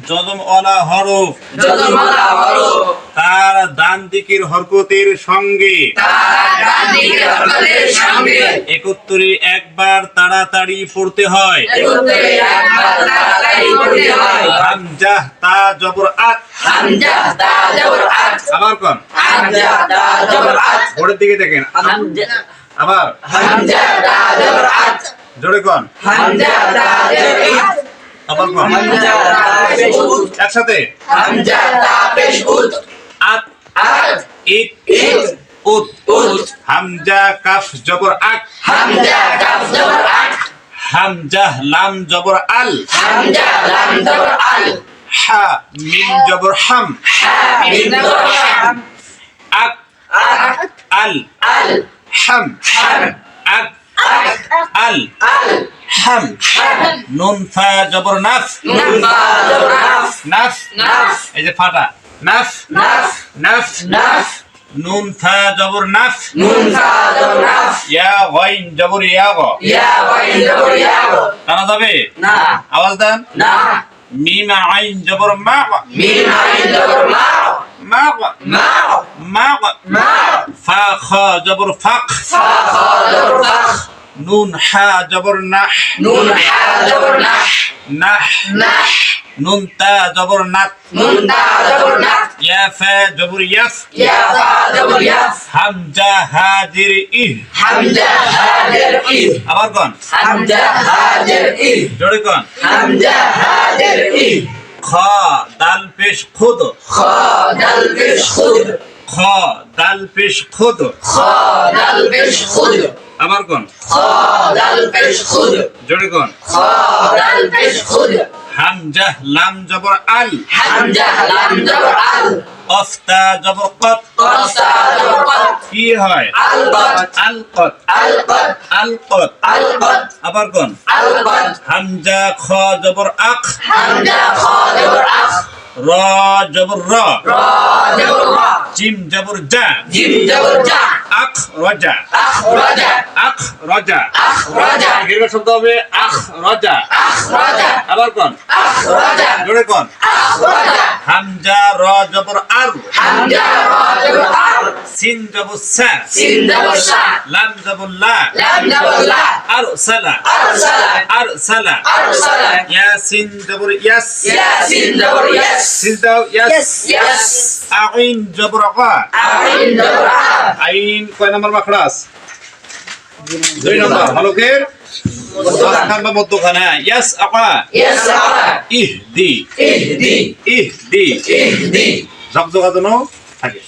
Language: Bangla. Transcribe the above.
যজমওয়ালা হরফ তার ডান দিকের হরকতের সঙ্গে 71 একবার তাড়াতাড়ি পড়তে হয়। হামজা তা জবর আত। আবার কোন বোর্ডের দিকে দেখেন, আবার জোরে কোন, আবার কোন একসাথে, আত ইত উত। হামজা কাফ জবর আক। হামজা লাম জবর আল। হা মিম জবর হাম। আক আল হাম। আক আল হাম। নুন ফা জবর নাফ। নাফ এই যে ফাটা, নাফ নাফ। নুন ফা জবর নাফ। ইয়া গাইন জবর ইয়া গ। টানা যাবে না, আওয়াজ দেন না। মিম আইন জবর মা। মা ফা খা জবর ফাক। নুন হা জবর নাহ। নাহ। নুন তা জবর নাত। ইয়া ফা জবর ইয়াফ। হামজা হাজির ইহ। আবার কোন জোরে কোন, খ দাল পেশ খুদ। খ দাল পেশ খুদ। আবার কোন জোরে কোন, হামজা লাম জবর আল। অফতা জবর কত। কি হয়, আলকত। আবার কোন, হামজা খ জবর আখ। র জবর র। জিম জবর জা। আখ রজা। দীর্ঘ শব্দ হবে আখ রজা। আবার কোন জোরে কোন, হামজা র জবর আর। সিন জবর সা। লাম জবর লা। আরসালা। ইয়াসিন জবর ইয়াস। সিন দাও ইয়াস। আইন জবর আ। আইন কয় নম্বর মাখরাজ, 2 নম্বর। হলকের মাঝখান বা মধ্যখানে। ইয়াস আকা। ইহদি। ঝকঝকা যেন থাকে।